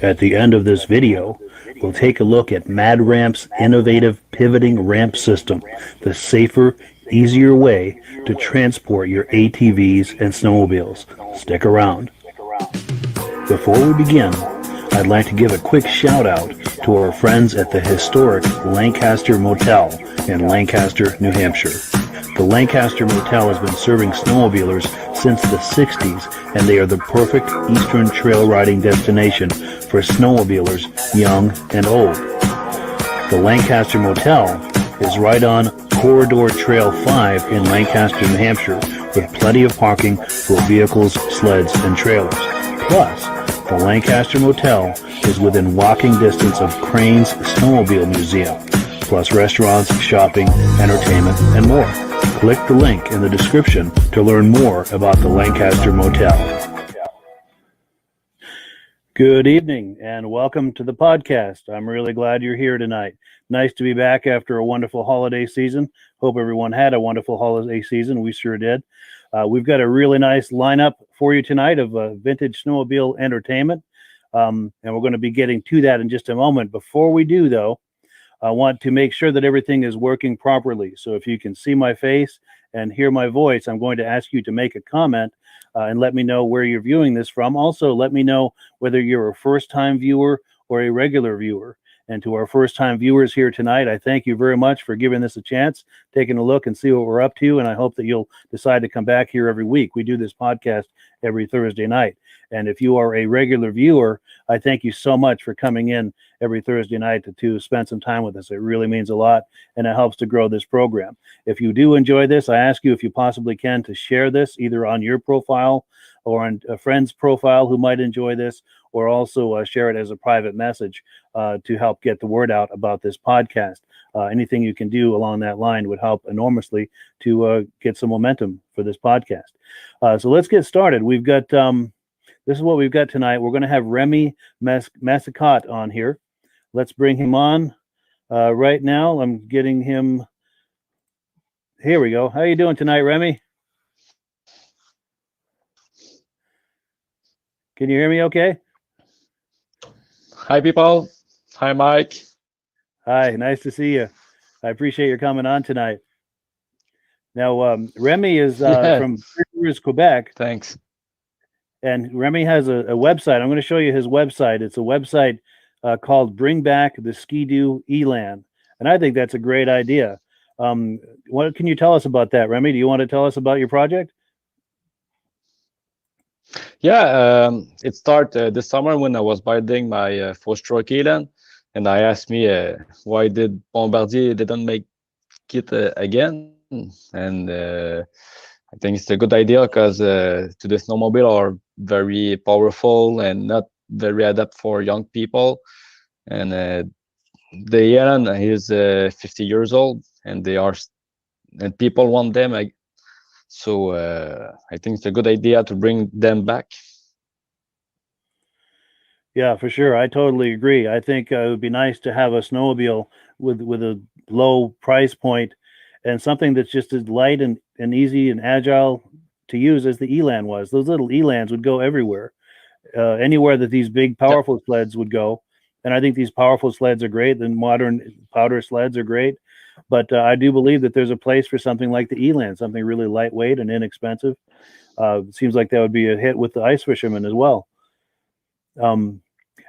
At the end of this video, we'll take a look at Mad Ramp's innovative pivoting ramp system, the safer, easier way to transport your ATVs and snowmobiles. Stick around. Before we begin, I'd like to give a quick shout out to our friends at the historic Lancaster Motel in Lancaster, New Hampshire. The Lancaster Motel has been serving snowmobilers since the 60s, and they are the perfect eastern trail riding destination for snowmobilers young and old. The Lancaster Motel is right on Corridor Trail 5 in Lancaster, New Hampshire, with plenty of parking for vehicles, sleds, and trailers. Plus, the Lancaster Motel is within walking distance of Crane's Snowmobile Museum, plus restaurants, shopping, entertainment, and more. Click the link in the description to learn more about the Lancaster Motel. Good evening and welcome to the podcast. I'm really glad you're here tonight. Nice to be back after a wonderful holiday season. Hope everyone had a wonderful holiday season. We sure did. We've got a really nice lineup for you tonight of vintage snowmobile entertainment, and we're going to be getting to that in just a moment. Before we do, though, I want to make sure that everything is working properly. So if you can see my face and hear my voice, I'm going to ask you to make a comment and let me know where you're viewing this from. Also, let me know whether you're a first-time viewer or a regular viewer. And to our first-time viewers here tonight, I thank you very much for giving this a chance, taking a look and see what we're up to, and I hope that you'll decide to come back here every week. We do this podcast every Thursday night. And if you are a regular viewer, I thank you so much for coming in every Thursday night to spend some time with us. It really means a lot, and it helps to grow this program. If you do enjoy this, I ask you, if you possibly can, to share this either on your profile or on a friend's profile who might enjoy this, or also share it as a private message to help get the word out about this podcast. Anything you can do along that line would help enormously to get some momentum for this podcast. So let's get started. We've got... this is what we've got tonight. We're going to have Remi Massicotte on here. Let's bring him on right now. I'm getting him. Here we go. How are you doing tonight, Remi? Can you hear me okay? Hi, people. Hi, Mike. Hi, nice to see you. I appreciate your coming on tonight. Now, Remi is from Quebec. Thanks. And Remi has a website. I'm going to show you his website. It's a website called Bring Back the Ski-Doo Elan. And I think that's a great idea. What can you tell us about that, Remi? Do you want to tell us about your project? Yeah, it started this summer when I was building my four-stroke Elan. And I asked me why did Bombardier didn't make it again. And I think it's a good idea because to the snowmobile are very powerful and not very adapt for young people. And the Elan is 50 years old, and and people want them. So I think it's a good idea to bring them back. Yeah, for sure. I totally agree. I think it would be nice to have a snowmobile with a low price point and something that's just as light and easy and agile to use as the Elan was. Those little Elans would go everywhere, anywhere that these big, powerful sleds would go. And I think these powerful sleds are great. The modern powder sleds are great. But I do believe that there's a place for something like the Elan, something really lightweight and inexpensive. It seems like that would be a hit with the ice fishermen as well. Now,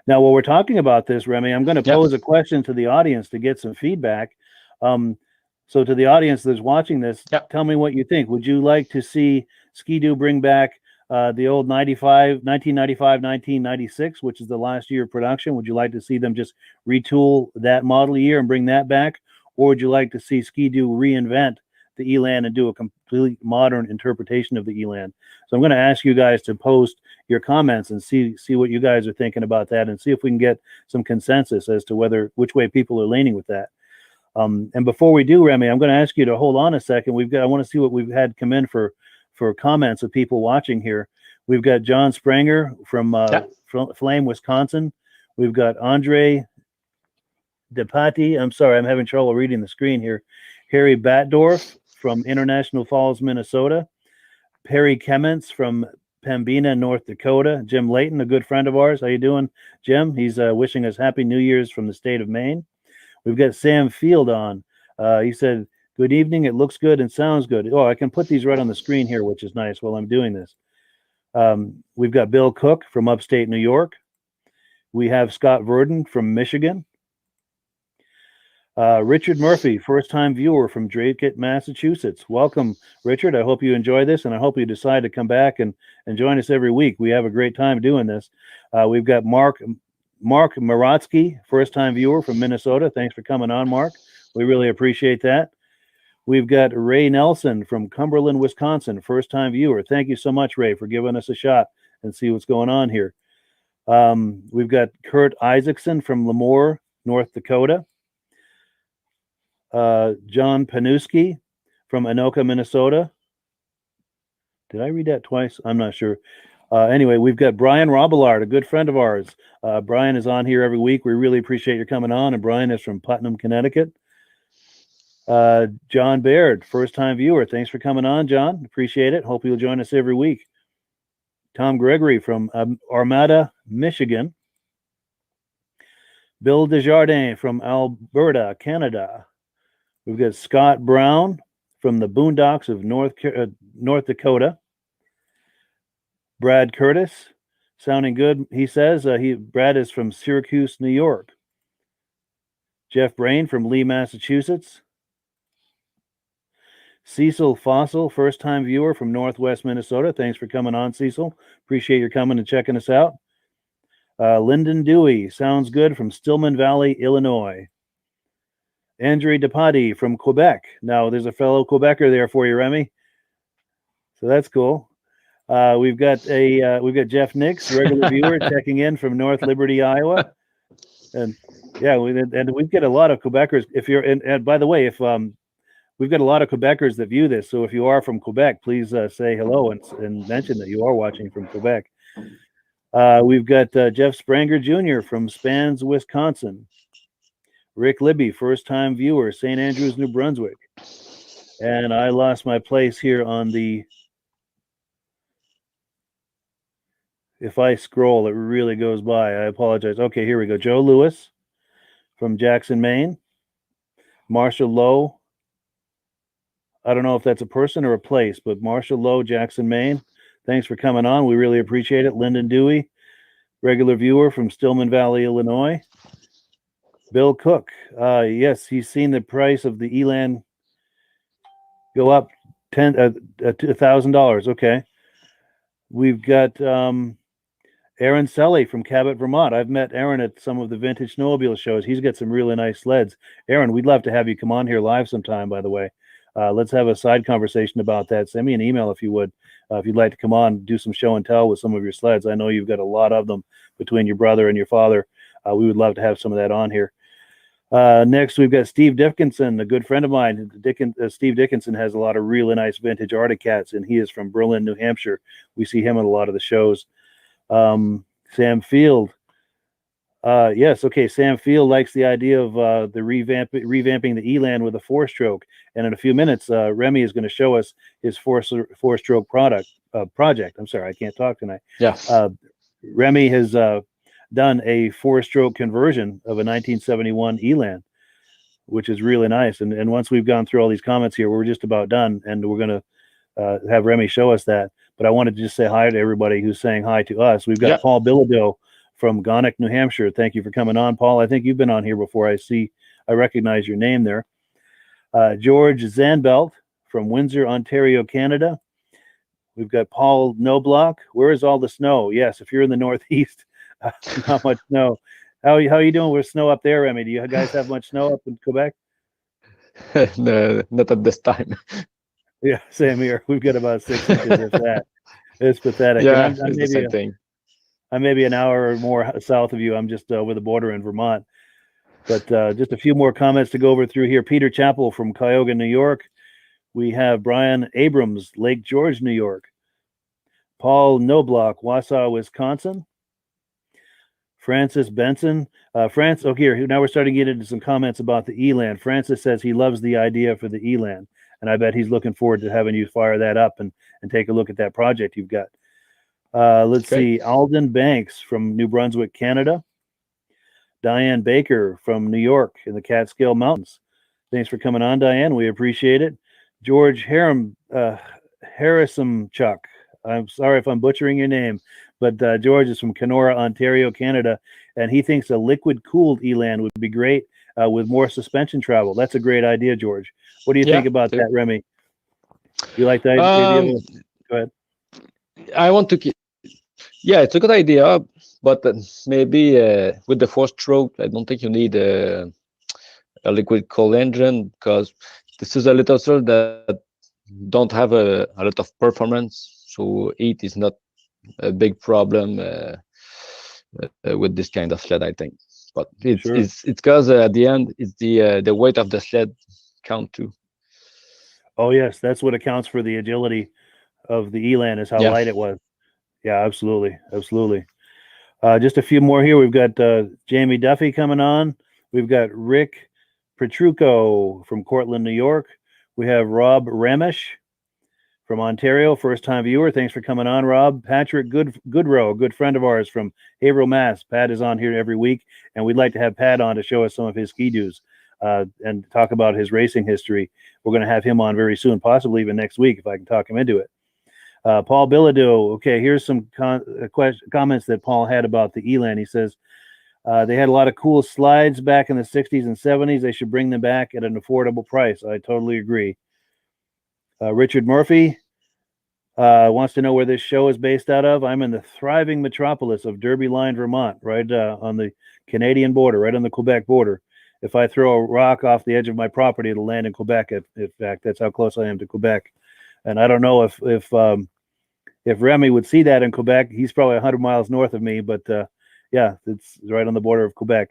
while we're talking about this, Remi, I'm going to pose a question to the audience to get some feedback. So to the audience that's watching this, tell me what you think. Would you like to see Ski-Doo bring back the old 1995-1996, which is the last year of production? Would you like to see them just retool that model year and bring that back? Or would you like to see Ski-Doo reinvent the Elan and do a completely modern interpretation of the Elan? So I'm going to ask you guys to post your comments and see what you guys are thinking about that, and see if we can get some consensus as to which way people are leaning with that. And before we do, Remi, I'm going to ask you to hold on a second. I want to see what we've had come in for comments of people watching here. We've got John Spranger from Flame, Wisconsin. We've got Andre DePati. I'm sorry, I'm having trouble reading the screen here. Harry Batdorf from International Falls, Minnesota. Perry Kemments from Pembina, North Dakota. Jim Layton, a good friend of ours. How you doing, Jim? He's wishing us Happy New Year's from the state of Maine. We've got Sam Field on. He said, "Good evening. It looks good and sounds good." Oh, I can put these right on the screen here, which is nice while I'm doing this. We've got Bill Cook from upstate New York. We have Scott Verdon from Michigan. Richard Murphy, first-time viewer from Drake, Massachusetts. Welcome, Richard. I hope you enjoy this, and I hope you decide to come back and join us every week. We have a great time doing this. We've got Mark Maratsky, first-time viewer from Minnesota. Thanks for coming on, Mark. We really appreciate that. We've got Ray Nelson from Cumberland, Wisconsin, first-time viewer. Thank you so much, Ray, for giving us a shot and see what's going on here. We've got Kurt Isaacson from Lemoore, North Dakota. John Panuski from Anoka, Minnesota. Did I read that twice? I'm not sure. Anyway, we've got Brian Robillard, a good friend of ours. Brian is on here every week. We really appreciate your coming on. And Brian is from Putnam, Connecticut. John Baird, first-time viewer. Thanks for coming on, John. Appreciate it. Hope you'll join us every week. Tom Gregory from Armada, Michigan. Bill Desjardins from Alberta, Canada. We've got Scott Brown from the boondocks of North Dakota. Brad Curtis, sounding good. He says Brad is from Syracuse, New York. Jeff Brain from Lee, Massachusetts. Cecil Fossil, first-time viewer from Northwest Minnesota. Thanks for coming on, Cecil. Appreciate your coming and checking us out. Lyndon Dewey, sounds good, from Stillman Valley, Illinois. Andre Depati from Quebec. Now, there's a fellow Quebecer there for you, Remi. So that's cool. We've got Jeff Nix, regular viewer, checking in from North Liberty, Iowa. And yeah, we've got a lot of Quebecers. And by the way, if we've got a lot of Quebecers that view this, so if you are from Quebec, please say hello and mention that you are watching from Quebec. We've got Jeff Spranger Jr. from Spans, Wisconsin. Rick Libby, first-time viewer, St. Andrews, New Brunswick. And I lost my place here on the... If I scroll, it really goes by. I apologize. Okay, here we go. Joe Lewis from Jackson, Maine. Marshall Lowe. I don't know if that's a person or a place, but Marshall Lowe, Jackson, Maine. Thanks for coming on. We really appreciate it. Lyndon Dewey, regular viewer from Stillman Valley, Illinois. Bill Cook. Yes, he's seen the price of the Elan go up $1,000. Okay. We've got Aaron Selly from Cabot, Vermont. I've met Aaron at some of the Vintage Snowmobile shows. He's got some really nice sleds. Aaron, we'd love to have you come on here live sometime, by the way. Let's have a side conversation about that. Send me an email if you would, if you'd like to come on, do some show and tell with some of your sleds. I know you've got a lot of them between your brother and your father. We would love to have some of that on here. Next, we've got Steve Dickinson, a good friend of mine. Steve Dickinson has a lot of really nice vintage Arctic cats, and he is from Berlin, New Hampshire. We see him at a lot of the shows. Sam Field. Yes, okay. Sam Field likes the idea of the revamping the Elan with a 4-stroke. And in a few minutes, Remi is going to show us his 4-stroke project. I'm sorry, I can't talk tonight. Yeah. Remi has done a 4-stroke conversion of a 1971 Elan, which is really nice. And once we've gone through all these comments here, we're just about done, and we're going to have Remi show us that. But I wanted to just say hi to everybody who's saying hi to us. We've got Paul Bilodeau from Gonick, New Hampshire. Thank you for coming on, Paul. I think you've been on here before. I recognize your name there. George Zanbelt from Windsor, Ontario, Canada. We've got Paul Noblock. Where is all the snow? Yes, if you're in the Northeast, not much snow. How are you doing with snow up there, Remi? Do you guys have much snow up in Quebec? No, not at this time. Yeah, same here. We've got about 6 inches of that. It's pathetic. Yeah, I'm it's the same thing. I'm maybe an hour or more south of you. I'm just over the border in Vermont. But just a few more comments to go over through here. Peter Chappell from Cuyahoga, New York. We have Brian Abrams, Lake George, New York. Paul Noblock, Wausau, Wisconsin. Francis Benson. Here, now we're starting to get into some comments about the Elan. Francis says he loves the idea for the Elan, and I bet he's looking forward to having you fire that up and take a look at that project you've got. Let's see. Alden Banks from New Brunswick, Canada. Diane Baker from New York in the Catskill Mountains. Thanks for coming on, Diane. We appreciate it. George Harrisumchuk. I'm sorry if I'm butchering your name, but George is from Kenora, Ontario, Canada, and he thinks a liquid-cooled Elan would be great with more suspension travel. That's a great idea, George. What do you think about that, Remi? You like that idea? Go ahead. I want to keep. Yeah, it's a good idea, but maybe with the 4-stroke, I don't think you need a liquid cooled engine, because this is a little sled that don't have a lot of performance, so heat is not a big problem with this kind of sled, I think. But it's because at the end, it's the weight of the sled count too. Oh yes, that's what accounts for the agility of the Elan, is how light it was. Yeah, absolutely. Just a few more here. We've got Jamie Duffy coming on. We've got Rick Petrucco from Cortland, New York. We have Rob Remish from Ontario, first-time viewer. Thanks for coming on, Rob. Patrick Goodrow, a good friend of ours from Haverhill, Mass. Pat is on here every week, and we'd like to have Pat on to show us some of his ski-doos and talk about his racing history. We're going to have him on very soon, possibly even next week if I can talk him into it. Paul Bilodeau. Okay, here's some comments that Paul had about the Elan. He says, they had a lot of cool slides back in the 60s and 70s. They should bring them back at an affordable price. I totally agree. Richard Murphy wants to know where this show is based out of. I'm in the thriving metropolis of Derby Line, Vermont, right on the Canadian border, right on the Quebec border. If I throw a rock off the edge of my property, it'll land in Quebec. In fact, that's how close I am to Quebec. And I don't know if Remi would see that in Quebec. He's probably 100 miles north of me, but yeah, it's right on the border of Quebec.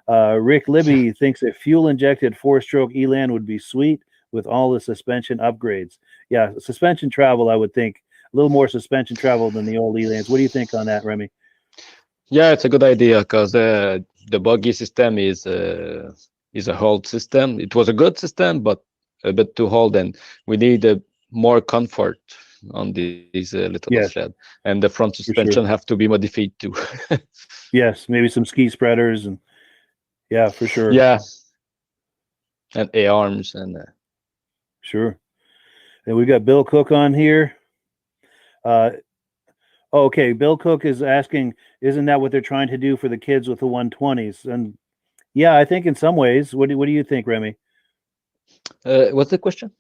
Rick Libby thinks a fuel-injected 4-stroke Elan would be sweet with all the suspension upgrades. Yeah, suspension travel, I would think. A little more suspension travel than the old Elans. What do you think on that, Remi? Yeah, it's a good idea, because the buggy system is a old system. It was a good system, but a bit too old, and we need more comfort on these little sled, and the front suspension have to be modified too. Yes, maybe some ski spreaders, and yeah, for sure. Yeah, and A-arms and sure. And we've got Bill Cook on here. Okay, Bill Cook is asking, isn't that what they're trying to do for the kids with the 120s? And yeah, I think in some ways. What do you think, Remi? What's the question?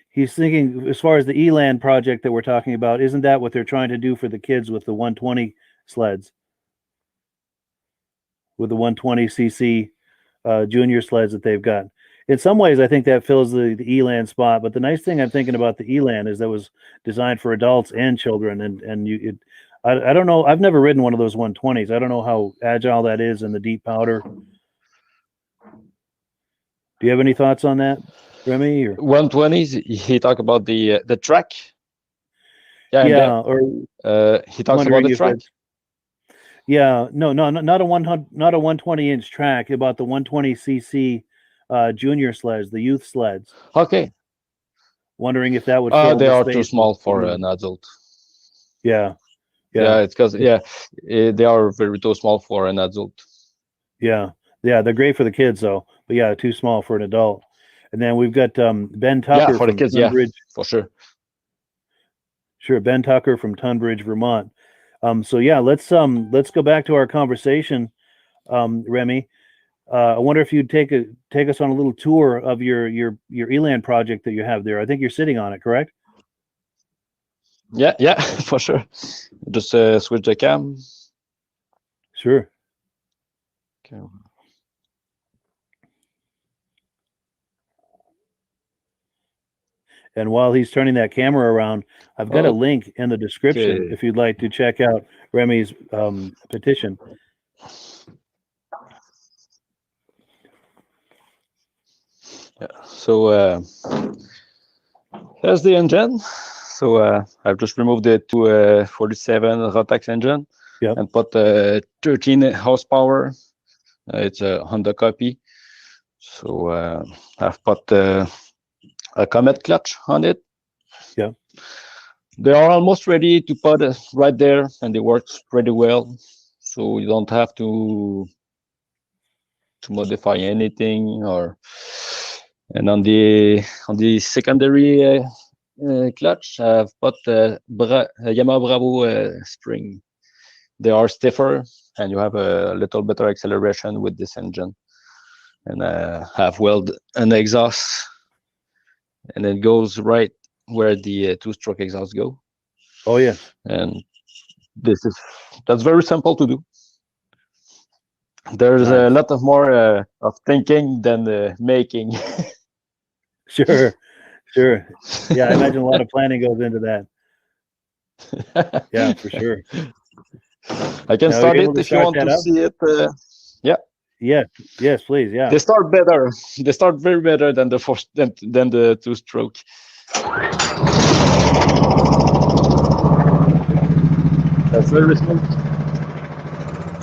He's thinking, as far as the Elan project that we're talking about, isn't that what they're trying to do for the kids with the 120 sleds? With the 120cc junior sleds that they've got. in some ways, I think that fills the Elan spot. But the nice thing I'm thinking about the Elan is that was designed for adults and children. And I don't know. I've never ridden one of those 120s. I don't know how agile that is in the deep powder. Do you have any thoughts on that, Remi? Or? 120s. He talked about the track. Yeah. Or he talks about the track. Yeah. No, not a 120-inch track. About the 120cc junior sleds, the youth sleds. Okay. Wondering if that would. They are too small for an adult. Yeah. It's because they are very too small for an adult. Yeah, they're great for the kids though, but yeah, too small for an adult. And then we've got Ben Tucker for the kids, Tunbridge. For sure. Sure, Ben Tucker from Tunbridge, Vermont. So yeah, let's go back to our conversation, Remi. I wonder if you'd take us on a little tour of your Elan project that you have there. I think you're sitting on it, correct? Yeah, for sure. Just switch the cam. Sure. Okay. And while he's turning that camera around, I've got a link in the description if you'd like to check out Remi's petition. Yeah. So there's the engine. So I've just removed the 247 Rotax engine and put 13 horsepower. It's a Honda copy. So I've put a Comet clutch on it. Yeah. They are almost ready to put right there, and they work pretty well. So you don't have to modify anything. And on the secondary clutch, I've put Yamaha Bravo spring. They are stiffer, and you have a little better acceleration with this engine. And have weld an exhaust, and it goes where the two-stroke exhaust go. Oh yeah. And that's very simple to do. There's a lot of more of thinking than making. Sure. Yeah, I imagine a lot of planning goes into that. Yeah, for sure. I can start it if you want to see it. Yes, please. Yeah. They start better. They start very better than the than the two-stroke. That's very smooth.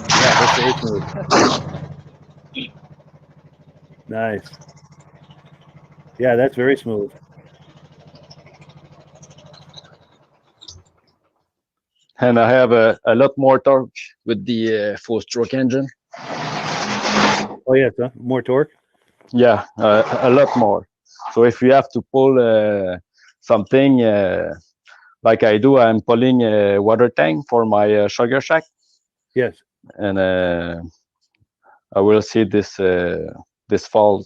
Yeah, that's very smooth. Nice. Yeah, that's very smooth. And I have a lot more torque with the four-stroke engine. Oh yeah, more torque. Yeah, a lot more. So if you have to pull something like I do, I'm pulling a water tank for my sugar shack. Yes. And I will see this fall.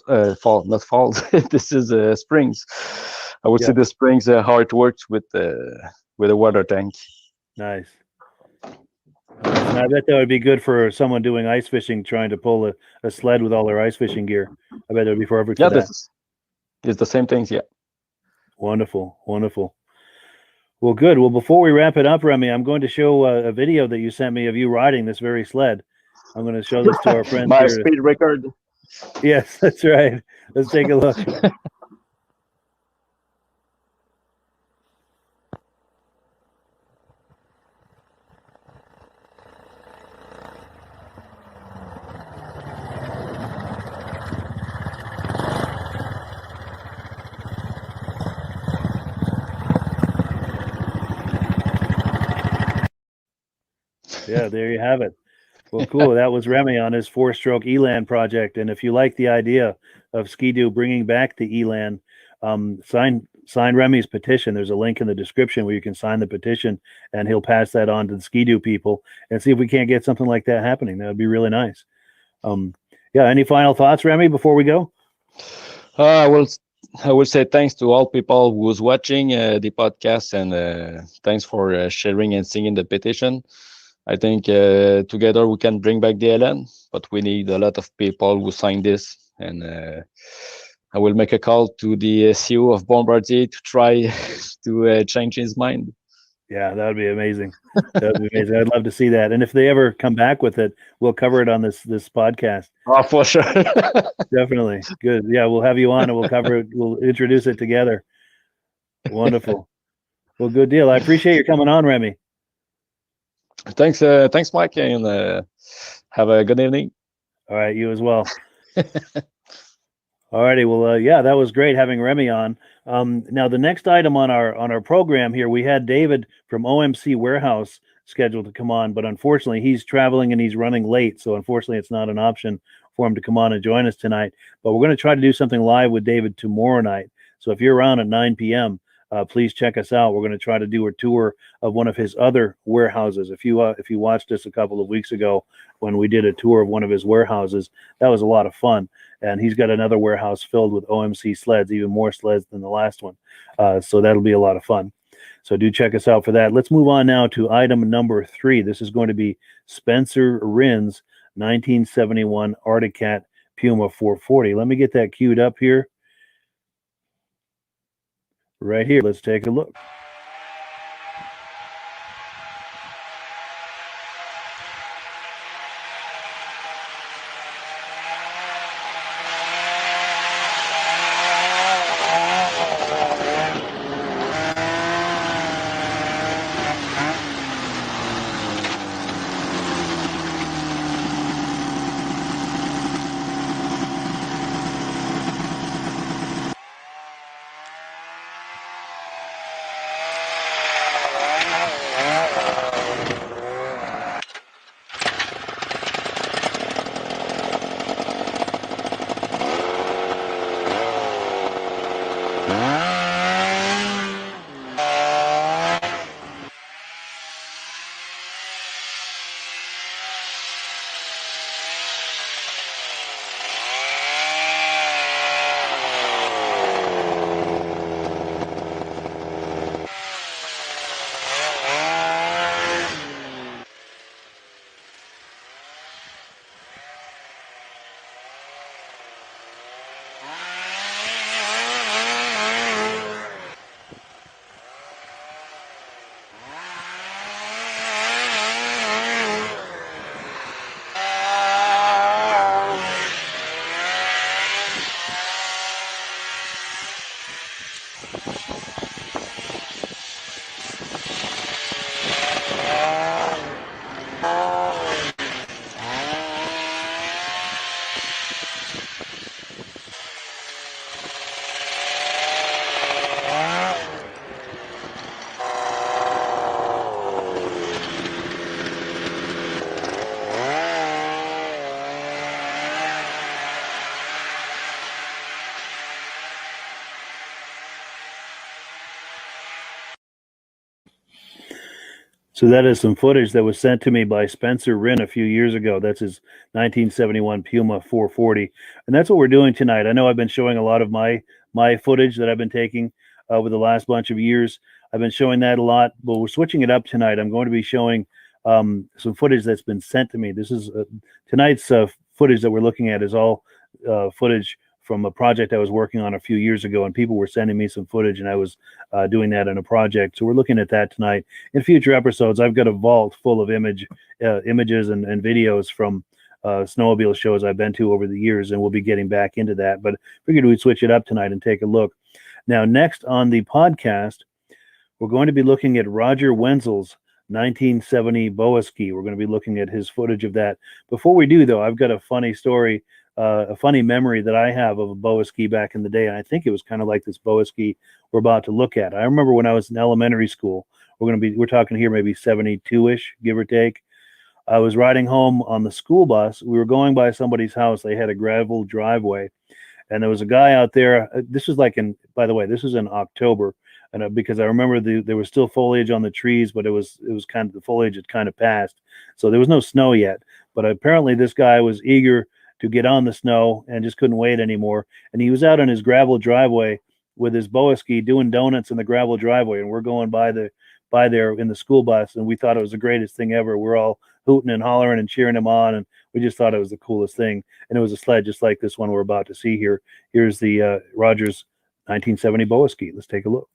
This is springs. I will see the springs how it works with a water tank. Nice. And I bet that would be good for someone doing ice fishing, trying to pull a sled with all their ice fishing gear. I bet it would be perfect for that. It's the same things, yeah. Wonderful. Well, good. Well, before we wrap it up, Remi, I'm going to show a video that you sent me of you riding this very sled. I'm going to show this to our friends. My speed record. Yes, that's right. Let's take a look. Yeah, there you have it. Well, cool. That was Remi on his four-stroke Elan project. And if you like the idea of Ski-Doo bringing back the Elan, sign Remi's petition. There's a link in the description where you can sign the petition, and he'll pass that on to the Ski-Doo people and see if we can't get something like that happening. That would be really nice. Any final thoughts, Remi, before we go? I will say thanks to all people who's watching the podcast, and thanks for sharing and signing the petition. I think together we can bring back the Elan, but we need a lot of people who sign this, and I will make a call to the CEO of Bombardier to try to change his mind. Yeah, that would be amazing. That would be amazing. I'd love to see that. And if they ever come back with it, we'll cover it on this podcast. Oh, for sure. Definitely. Good. Yeah, we'll have you on and we'll cover it. We'll introduce it together. Wonderful. Well, good deal. I appreciate you coming on, Remi. Thanks, Mike, and have a good evening. All right, you as well. All righty. Well, yeah, that was great having Remi on. Now, the next item on our program here, we had David from OMC Warehouse scheduled to come on, but unfortunately, he's traveling and he's running late. So, unfortunately, it's not an option for him to come on and join us tonight. But we're going to try to do something live with David tomorrow night. So, if you're around at 9 p.m., please check us out. We're going to try to do a tour of one of his other warehouses. If you watched us a couple of weeks ago when we did a tour of one of his warehouses, that was a lot of fun. And he's got another warehouse filled with OMC sleds, even more sleds than the last one. So that'll be a lot of fun. So do check us out for that. Let's move on now to item number 3. This is going to be Spenser Rynne's 1971 Arctic Cat Puma 440. Let me get that queued up here. Right here. Let's take a look. So that is some footage that was sent to me by Spenser Rynne a few years ago. That's his 1971 Puma 440. And that's what we're doing tonight. I know I've been showing a lot of my footage that I've been taking over the last bunch of years. I've been showing that a lot, but we're switching it up tonight. I'm going to be showing some footage that's been sent to me. This is tonight's footage that we're looking at is all footage from a project I was working on a few years ago, and people were sending me some footage, and I was doing that in a project. So we're looking at that tonight. In future episodes, I've got a vault full of images and videos from snowmobile shows I've been to over the years, and we'll be getting back into that. But figured we'd switch it up tonight and take a look. Now, next on the podcast, we're going to be looking at Roger Wenzel's 1970 Boa Ski. We're going to be looking at his footage of that. Before we do, though, I've got a funny story. A funny memory that I have of a Boa Ski back in the day, and I think it was kind of like this Boa Ski we're about to look at. I remember when I was in elementary school, we're talking here maybe 72-ish, give or take. I was riding home on the school bus. We were going by somebody's house. They had a gravel driveway, and there was a guy out there. This was by the way, this was in October, and because I remember there was still foliage on the trees, but it was kind of, the foliage had kind of passed, so there was no snow yet. But apparently, this guy was eager to get on the snow and just couldn't wait anymore. And he was out on his gravel driveway with his Boa Ski doing donuts in the gravel driveway. And we're going by there in the school bus, and we thought it was the greatest thing ever. We're all hooting and hollering and cheering him on, and we just thought it was the coolest thing. And it was a sled just like this one we're about to see here. Here's the Rogers 1970 Boa Ski. Let's take a look.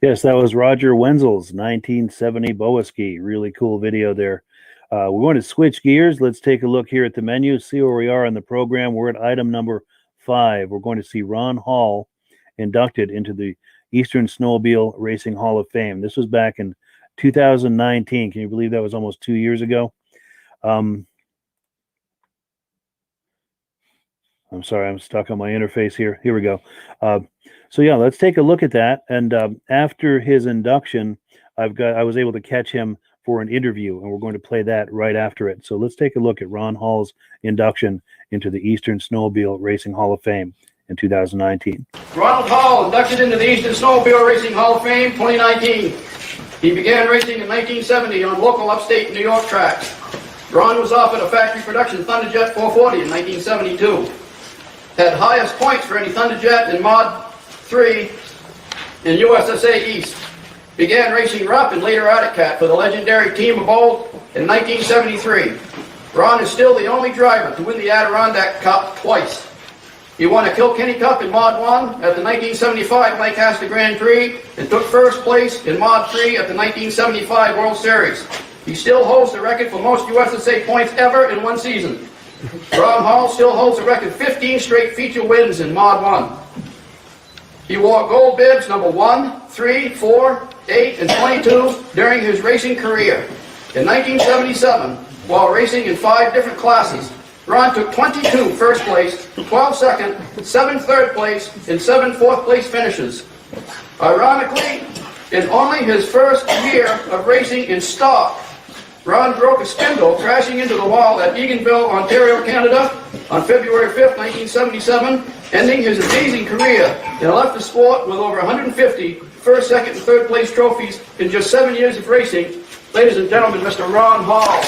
Yes, that was Roger Wenzel's 1970 Boa Ski. Really cool video there. We're going to switch gears. Let's take a look here at the menu, see where we are in the program. We're at item number 5. We're going to see Ron Hall inducted into the Eastern Snowmobile Racing Hall of Fame. This was back in 2019. Can you believe that was almost 2 years ago? I'm sorry, I'm stuck on my interface here. Here we go. So yeah, let's take a look at that. And after his induction, I was able to catch him for an interview, and we're going to play that right after it. So let's take a look at Ron Hall's induction into the Eastern Snowmobile Racing Hall of Fame in 2019. Ronald Hall, inducted into the Eastern Snowmobile Racing Hall of Fame 2019. He began racing in 1970 on local upstate New York tracks. Ron was offered a factory production Thunderjet 440 in 1972. Had highest points for any Thunderjet in Mod 3 in USSA East. Began racing Rupp and later Arctic Cat for the legendary Team of Bold in 1973. Ron is still the only driver to win the Adirondack Cup twice. He won a Kilkenny Cup in Mod 1 at the 1975 Lancaster Grand Prix and took first place in Mod 3 at the 1975 World Series. He still holds the record for most USSA points ever in one season. Ron Hall still holds the record 15 straight feature wins in Mod 1. He wore gold bibs number 1, 3, 4, 8, and 22 during his racing career. In 1977, while racing in 5 different classes, Ron took 22 first place, 12 second, 7 third place, and 7 fourth place finishes. Ironically, in only his first year of racing in stock, Ron broke a spindle crashing into the wall at Eganville, Ontario, Canada on February 5th, 1977, ending his amazing career and left the sport with over 150 first, second, and third place trophies in just 7 years of racing. Ladies and gentlemen, Mr. Ron Hall.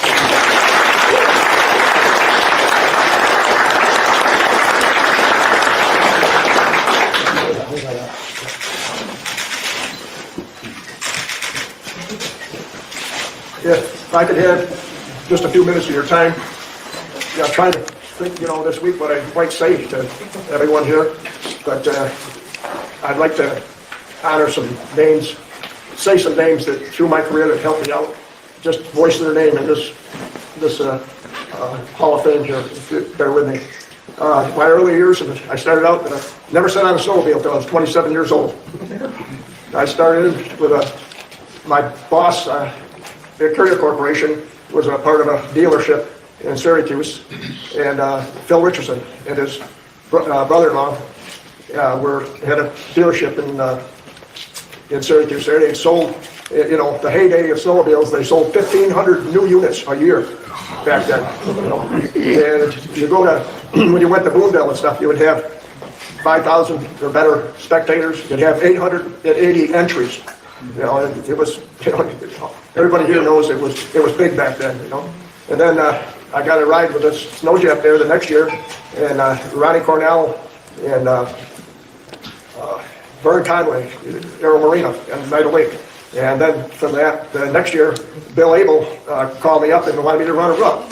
If I could have just a few minutes of your time, trying to think, this week what I might say to everyone here, but I'd like to honor some names, say some names that through my career that helped me out. Just voice their name in this Hall of Fame here, if you bear with me. My early years, I started out, never sat on a snowmobile until I was 27 years old. I started with my boss, the Courier Corporation, was a part of a dealership in Syracuse, and Phil Richardson and his brother-in-law had a dealership in Syracuse. There they sold, the heyday of snowmobiles. They sold 1,500 new units a year back then. And you go to when you went to Boondale and stuff, you would have 5,000 or better spectators. You'd have 880 entries. It was, everybody here knows it was big back then, And then I got a ride with a Snowjet there the next year, and Ronnie Cornell and Vern Conway, Aero Marina, and Night Awake. And then from that, the next year, Bill Abel called me up and wanted me to run a Rupp.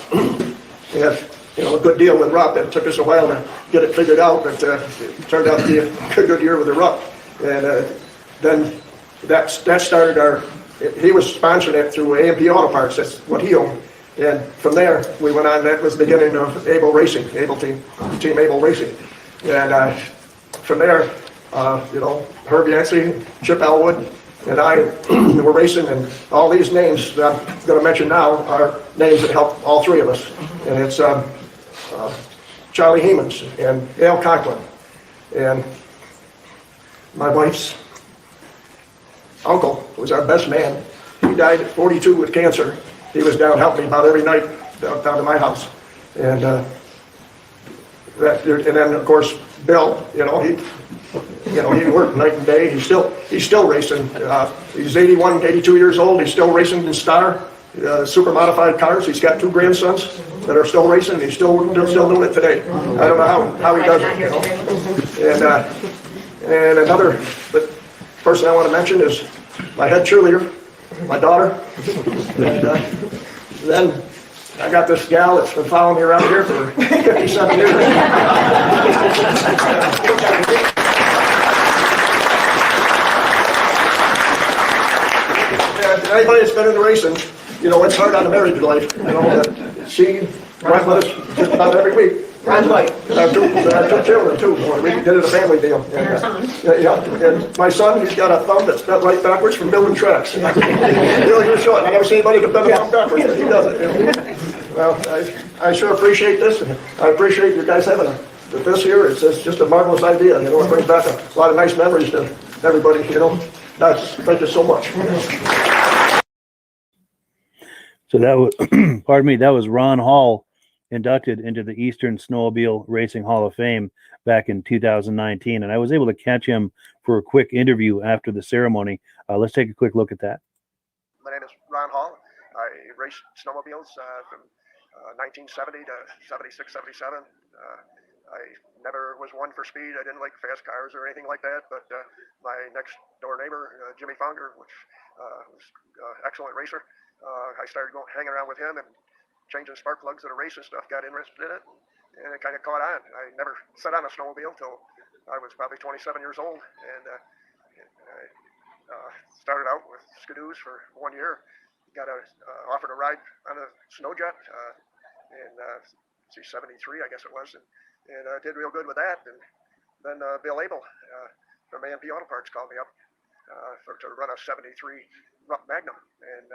We had, a good deal with Rupp. It took us a while to get it figured out, but it turned out to be a good year with the Rupp. And then that started he was sponsoring it through A&P Auto Parts. That's what he owned. And from there, we went on. That was the beginning of Able Racing, Team Able Racing. And from there, Herb Yancey, Chip Elwood, and I were racing. And all these names that I'm going to mention now are names that helped all three of us. And it's Charlie Hemans and Al Conklin and my wife's uncle was our best man. He died at 42 with cancer. He was down helping me about every night down to my house. And and then of course Bill, he worked night and day. He's still racing. He's 81, 82 years old. He's still racing in Star, super modified cars. He's got 2 grandsons that are still racing. He's still doing it today. I don't know how he does it. And another person I want to mention is my head cheerleader, my daughter. And then I got this gal that's been following me around here for 57 years. Anybody that's been in the racing, it's hard on the marriage life. She went with us just about every week. And our two children too. We did it a family deal. And my son, he's got a thumb that's bent right backwards from building tracks. You're short. I never seen anybody can bend a thumb backwards, but he does it. Well, I sure appreciate this, and I appreciate you guys having this here. It's just a marvelous idea. It brings back a lot of nice memories to everybody. Thank you so much. So that was, pardon me, that was Ron Hall, inducted into the Eastern Snowmobile Racing Hall of Fame back in 2019. And I was able to catch him for a quick interview after the ceremony. Let's take a quick look at that. My name is Ron Hall. I raced snowmobiles from 1970 to 76, 77. I never was one for speed. I didn't like fast cars or anything like that. But my next door neighbor, Jimmy Fonger, which was an excellent racer, I started hanging around with him and changing spark plugs at a race and stuff, got interested in it. and it kind of caught on. I never sat on a snowmobile till I was probably 27 years old, and I started out with skidoos for 1 year. Got offered a ride on a snowjet in C73, I guess it was, and did real good with that. And then Bill Abel from A&P Auto Parts called me up to run a 73 Rupp Magnum, and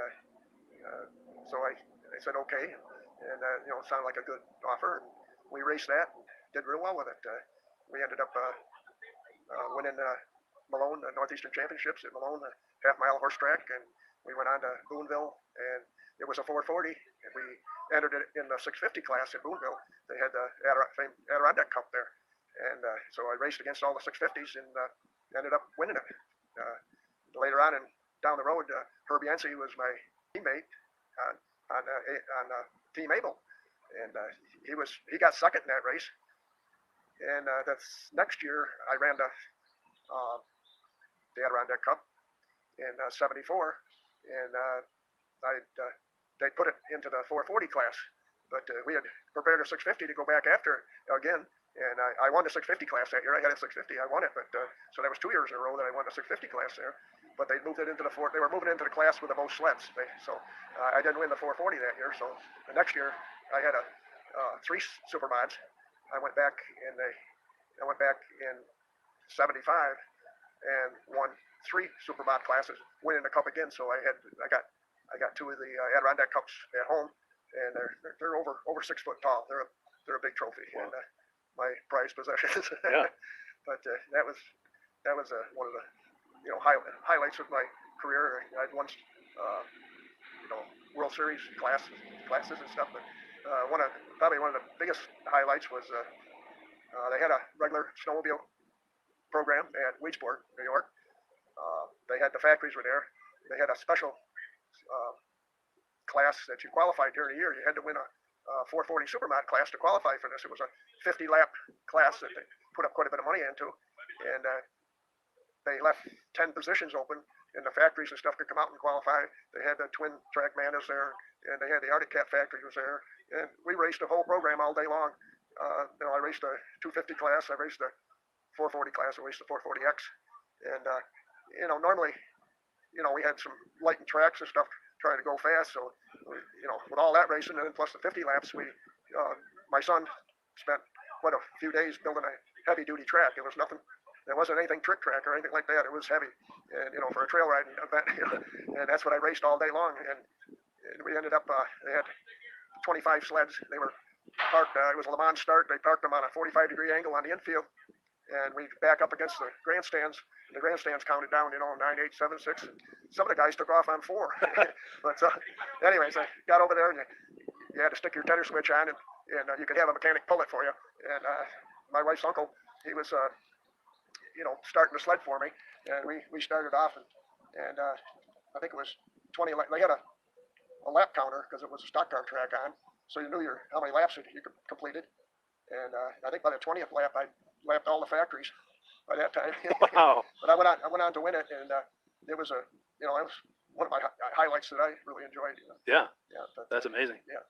so I said okay, and it sounded like a good offer. And we raced that and did real well with it. We ended up winning Malone Northeastern Championships at Malone, a half-mile horse track, and we went on to Boonville, and it was a 440, and we entered it in the 650 class at Boonville. They had the famed Adirondack Cup there, and so I raced against all the 650s and ended up winning it. Later on and down the road, Herb Yancey was my teammate on Team Abel, and he got second in that race. And that's next year I ran the Adirondack Cup in '74, and they put it into the 440 class, but we had prepared a 650 to go back after again, and I won the 650 class that year. I had a 650, I won it, but so that was 2 years in a row that I won the 650 class there. But they moved it into they were moving into the class with the most sleds. So I didn't win the 440 that year. So the next year I had 3 supermods. I went back in '75 and won 3 supermod classes, winning the cup again. So I got 2 of the Adirondack Cups at home, and they're over 6 foot tall. They're a big trophy, and my prized possessions. Yeah. But that was one of the highlights of my career. I'd won World Series classes and stuff, but probably one of the biggest highlights was they had a regular snowmobile program at Weedsport, New York. They had the factories were there. They had a special class that you qualified during the year. You had to win a 440 Supermod class to qualify for this. It was a 50-lap class that they put up quite a bit of money into, and they left 10 positions open in the factories and stuff to come out and qualify. They had the twin track Mandas there, and they had the Arctic Cat factory was there, and we raced the whole program all day long. I raced a 250 class, I raced a 440 class, I raced the 440X, and normally, we had some light tracks and stuff trying to go fast. So, with all that racing and then plus the 50 laps, my son spent quite a few days building a heavy duty track. There wasn't anything trick track or anything like that. It was heavy, and for a trail riding event, and that's what I raced all day long. And we ended up, they had 25 sleds. They were parked. It was a Le Mans start. They parked them on a 45-degree angle on the infield, and we back up against the grandstands. The grandstands counted down, 9, 8, 7, 6. Some of the guys took off on 4. But anyways, I got over there, and you had to stick your tender switch on, and you could have a mechanic pull it for you. And my wife's uncle, he was, starting the sled for me, and we started off, and I think it was 20. They had a lap counter because it was a stock car track on, so you knew how many laps you completed. And I think by the 20th lap, I lapped all the factories by that time. Wow. But I went on to win it, and it was it was one of my highlights that I really enjoyed. Yeah. Yeah. That's amazing. Yeah.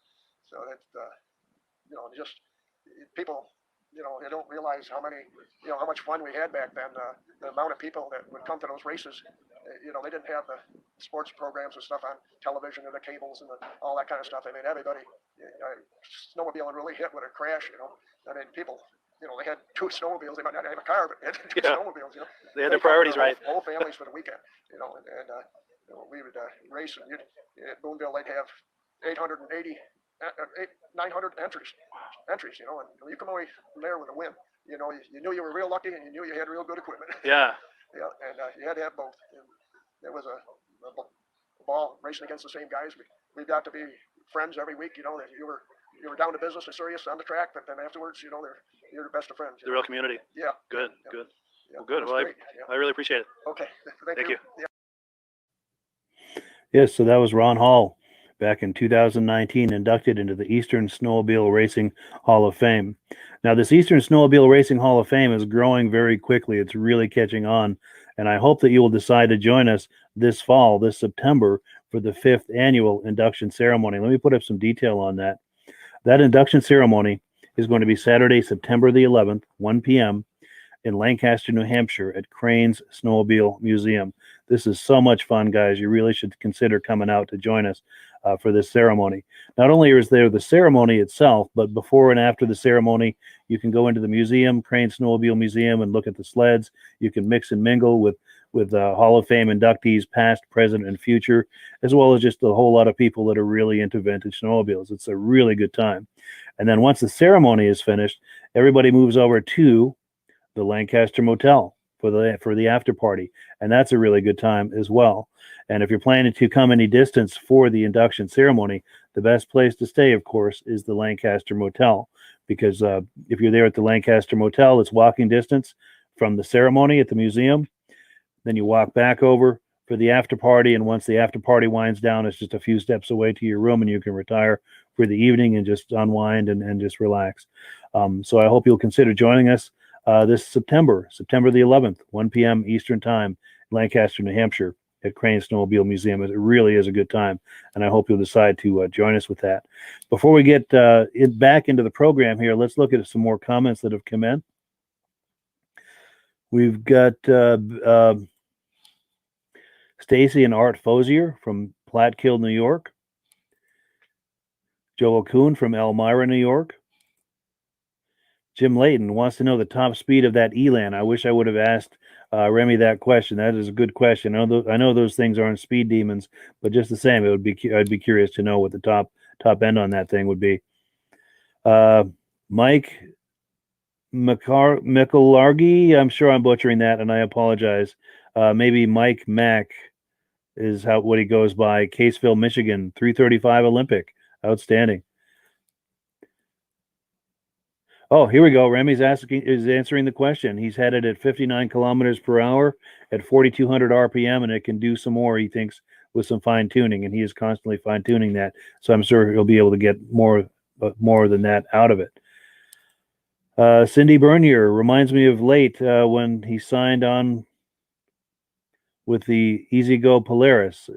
So that's just people, they don't realize how much fun we had back then. The amount of people that would come to those races. They didn't have the sports programs and stuff on television and the cables and all that kind of stuff. I mean, everybody, snowmobiling really hit with a crash. I mean, people. They had 2 snowmobiles. They might not have a car, but they had 2 snowmobiles. They had their priorities right. Whole families for the weekend. And we would race, and at Boonville they'd have 900 entries. And you come away from there with a win. You knew you were real lucky, and you knew you had real good equipment. Yeah. Yeah, and you had to have both. And there was a ball racing against the same guys. We got to be friends every week. That you were down to business and serious on the track, but then afterwards, you're the best of friends. The real community. Yeah. Good. Yeah. Good. Yeah. Well, good. Well, I really appreciate it. Okay. Thank you. Yeah. Yes, so that was Ron Hall, back in 2019, inducted into the Eastern Snowmobile Racing Hall of Fame. Now, this Eastern Snowmobile Racing Hall of Fame is growing very quickly. It's really catching on, and I hope that you will decide to join us this fall, this September, for the 5th annual induction ceremony. Let me put up some detail on that. That induction ceremony is going to be Saturday, September the 11th, 1 p.m. in Lancaster, New Hampshire at Crane's Snowmobile Museum. This is so much fun, guys. You really should consider coming out to join us for this ceremony. Not only is there the ceremony itself, but before and after the ceremony, you can go into the museum, Crane's Snowmobile Museum, and look at the sleds. You can mix and mingle with Hall of Fame inductees, past, present, and future, as well as just a whole lot of people that are really into vintage snowmobiles. It's a really good time. And then once the ceremony is finished, everybody moves over to the Lancaster Motel for the after party, and that's a really good time as well. And if you're planning to come any distance for the induction ceremony, the best place to stay, of course, is the Lancaster Motel, because if you're there at the Lancaster Motel, it's walking distance from the ceremony at the museum. Then you walk back over for the after party, and once the after party winds down, it's just a few steps away to your room, and you can retire for the evening and just unwind and just relax. So I hope you'll consider joining us this September the 11th, 1 p.m. Eastern Time, Lancaster, New Hampshire, at Crane's Snowmobile Museum. It really is a good time, and I hope you'll decide to join us with that. Before we get back into the program here, let's look at some more comments that have come in. We've got Stacy and Art Fozier from Platkill, New York. Joe O'Coon from Elmira, New York. Jim Layton wants to know the top speed of that Elan. I wish I would have asked Remi that question. That is a good question. I know those things aren't speed demons, but just the same, I'd be curious to know what the top end on that thing would be. Mike Mikalargi, I'm sure I'm butchering that, and I apologize. Maybe Mike Mack is what he goes by. Caseville, Michigan, 335 Olympic. Outstanding. Oh, here we go. Remi's answering the question. He's headed at 59 kilometers per hour at 4,200 RPM, and it can do some more, he thinks, with some fine tuning, and he is constantly fine tuning that. So I'm sure he'll be able to get more than that out of it. Cindy Bernier reminds me of late when he signed on with the Easy Go Polaris.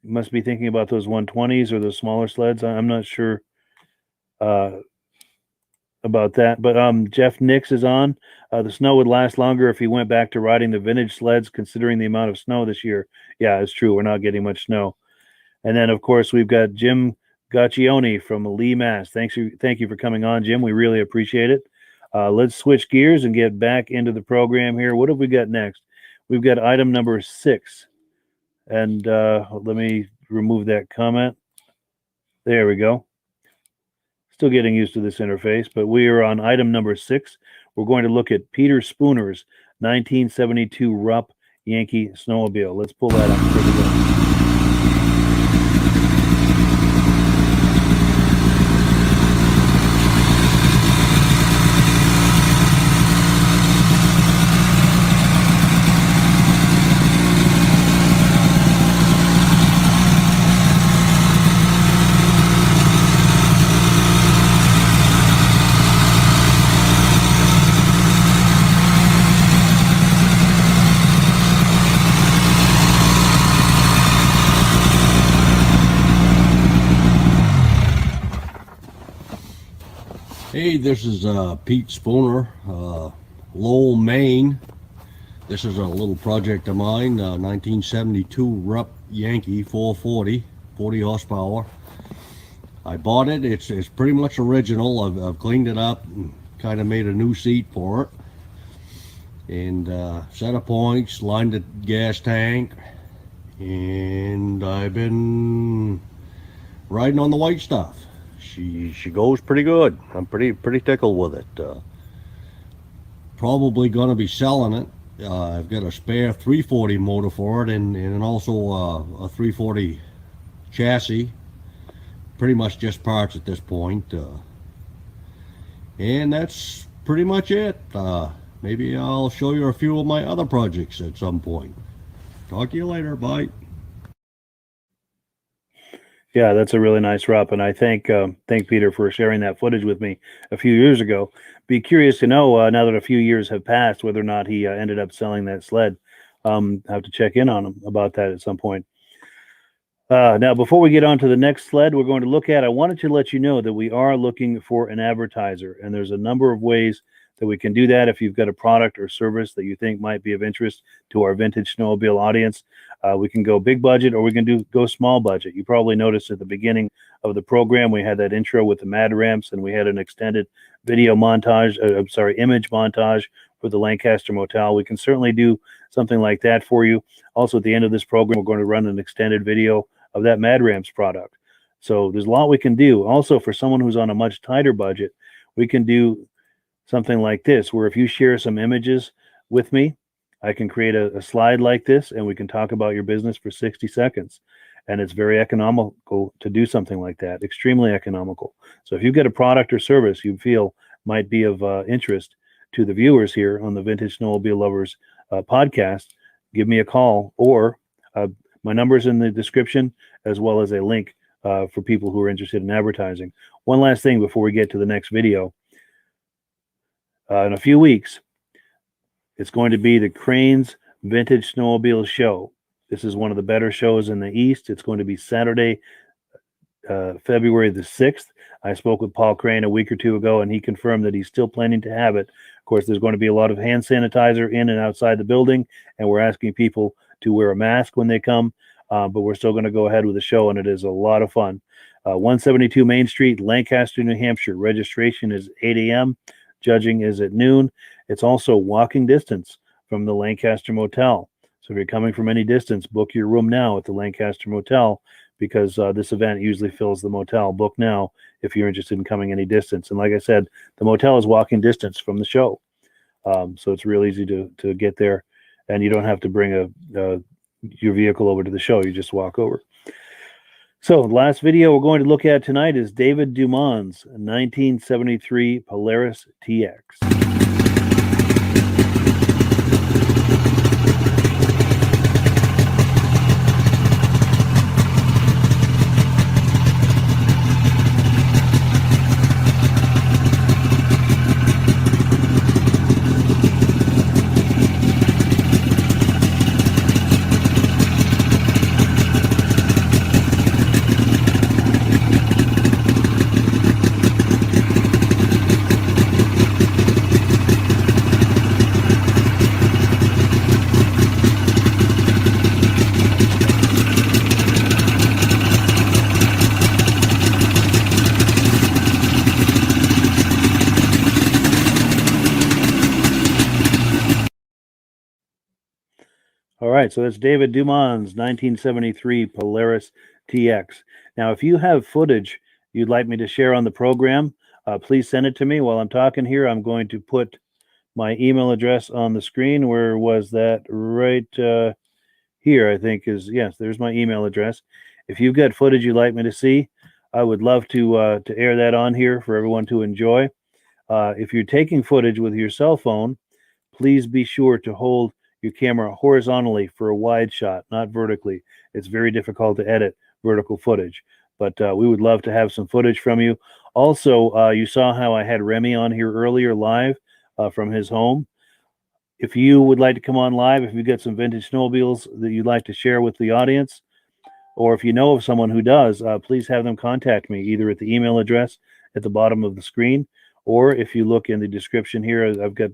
You must be thinking about those 120s or those smaller sleds. I'm not sure about that, but Jeff Nix is on. The snow would last longer if he went back to riding the vintage sleds, considering the amount of snow this year. Yeah, it's true. We're not getting much snow. And then, of course, we've got Jim Gaccioni from Lee, Mass. Thank you for coming on, Jim. We really appreciate it. Let's switch gears and get back into the program here. What have we got next? We've got item number 6. And let me remove that comment. There we go. Still getting used to this interface, but we are on item number 6. We're going to look at Peter Spooner's 1972 Rupp Yankee snowmobile. Let's pull that up and take a look. Hey, this is Pete Spooner, Lowell, Maine. This is a little project of mine, 1972 Rupp Yankee 440, 40 horsepower. I bought it. It's pretty much original. I've cleaned it up and kind of made a new seat for it. And set of points, lined the gas tank, and I've been riding on the white stuff. She goes pretty good. I'm pretty tickled with it. Probably gonna be selling it. I've got a spare 340 motor for it, and also a 340 chassis. Pretty much just parts at this point. And that's pretty much it. Maybe I'll show you a few of my other projects at some point. Talk to you later. Bye. Yeah, that's a really nice Rupp, and I thank Peter for sharing that footage with me a few years ago. Be curious to know now that a few years have passed whether or not he ended up selling that sled. Have to check in on him about that at some point. Now, before we get on to the next sled, we're going to look at, I wanted to let you know that we are looking for an advertiser, and there's a number of ways that we can do that. If you've got a product or service that you think might be of interest to our Vintage Snowmobile audience, we can go big budget or we can go small budget. You probably noticed at the beginning of the program, we had that intro with the Mad Ramps, and we had an extended video montage, image montage for the Lancaster Motel. We can certainly do something like that for you. Also, at the end of this program, we're going to run an extended video of that Mad Ramps product. So there's a lot we can do. Also, for someone who's on a much tighter budget, we can do something like this, where if you share some images with me, I can create a slide like this, and we can talk about your business for 60 seconds. And it's very economical to do something like that, extremely economical. So if you've got a product or service you feel might be of interest to the viewers here on the Vintage Snowmobile Lovers podcast, give me a call, or my number's in the description, as well as a link for people who are interested in advertising. One last thing before we get to the next video. In a few weeks, it's going to be the Cranes Vintage Snowmobile Show. This is one of the better shows in the East. It's going to be Saturday, February the 6th. I spoke with Paul Crane a week or two ago, and he confirmed that he's still planning to have it. Of course, there's going to be a lot of hand sanitizer in and outside the building, and we're asking people to wear a mask when they come, but we're still going to go ahead with the show, and it is a lot of fun. 172 Main Street, Lancaster, New Hampshire. Registration is 8 a.m. Judging is at noon. It's also walking distance from the Lancaster Motel. So if you're coming from any distance, book your room now at the Lancaster Motel, because this event usually fills the motel. Book now if you're interested in coming any distance. And like I said, the motel is walking distance from the show. So it's real easy to get there, and you don't have to bring your vehicle over to the show. You just walk over. So the last video we're going to look at tonight is David Dumond's 1973 Polaris TX. All right, so that's David Dumond's 1973 Polaris TX. Now, if you have footage you'd like me to share on the program, please send it to me. While I'm talking here, I'm going to put my email address on the screen. Where was that? Right here, I think is, yes, there's my email address. If you've got footage you'd like me to see, I would love to air that on here for everyone to enjoy. If you're taking footage with your cell phone, please be sure to hold your camera horizontally for a wide shot, not vertically. It's very difficult to edit vertical footage, but we would love to have some footage from you. Also, you saw how I had Remi on here earlier live from his home. If you would like to come on live, if you've got some vintage snowmobiles that you'd like to share with the audience, or if you know of someone who does, please have them contact me either at the email address at the bottom of the screen, or if you look in the description here, I've got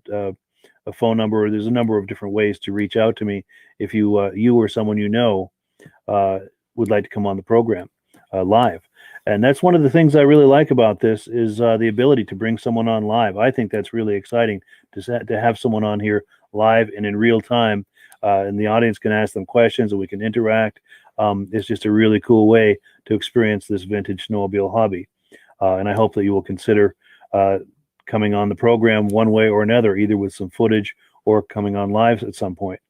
a phone number. There's a number of different ways to reach out to me if you or someone you know would like to come on the program live. And that's one of the things I really like about this is the ability to bring someone on live. I think that's really exciting to have someone on here live and in real time, and the audience can ask them questions and we can interact. It's just a really cool way to experience this vintage snowmobile hobby. And I hope that you will consider coming on the program one way or another, either with some footage or coming on live at some point.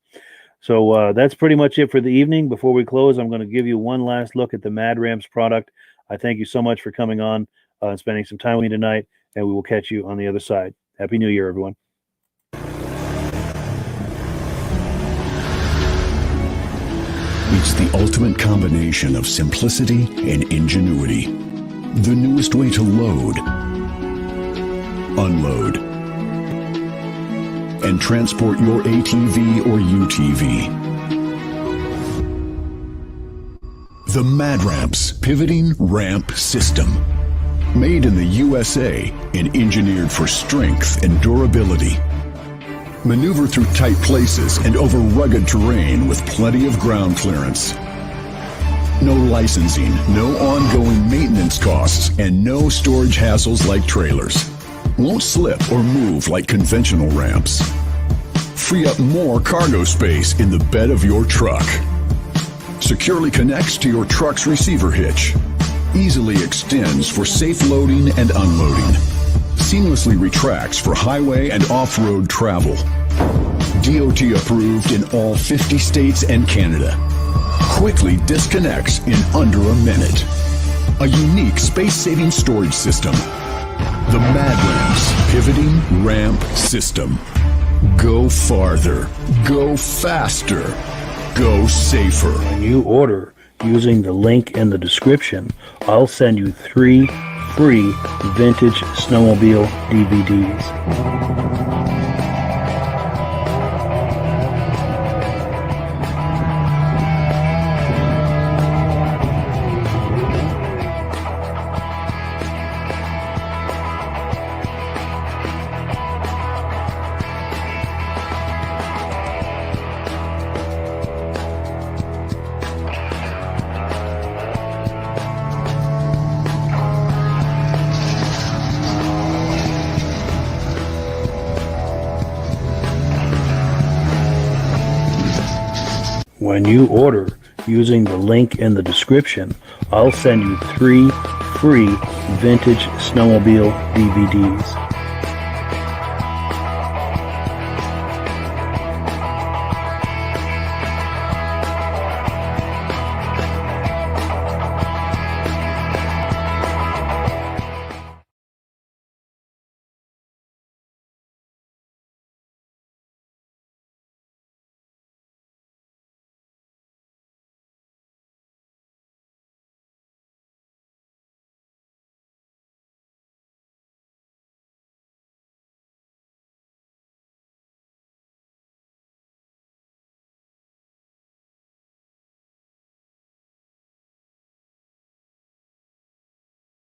So that's pretty much it for the evening. Before we close, I'm going to give you one last look at the Mad Ramps product. I thank you so much for coming on and spending some time with me tonight, and we will catch you on the other side. Happy New Year, everyone. It's the ultimate combination of simplicity and ingenuity. The newest way to load, unload, and transport your ATV or UTV. The Mad Ramp's pivoting ramp system. Made in the USA and engineered for strength and durability. Maneuver through tight places and over rugged terrain with plenty of ground clearance. No licensing, no ongoing maintenance costs, and no storage hassles like trailers. Won't slip or move like conventional ramps. Free up more cargo space in the bed of your truck. Securely connects to your truck's receiver hitch. Easily extends for safe loading and unloading. Seamlessly retracts for highway and off-road travel. DOT approved in all 50 states and Canada. Quickly disconnects in under a minute. A unique space-saving storage system. The Mad Ramp's pivoting ramp system. Go farther. Go faster. Go safer. When you order using the link in the description, I'll send you 3 free Vintage Snowmobile DVDs. When you order using the link in the description, I'll send you 3 free Vintage Snowmobile DVDs.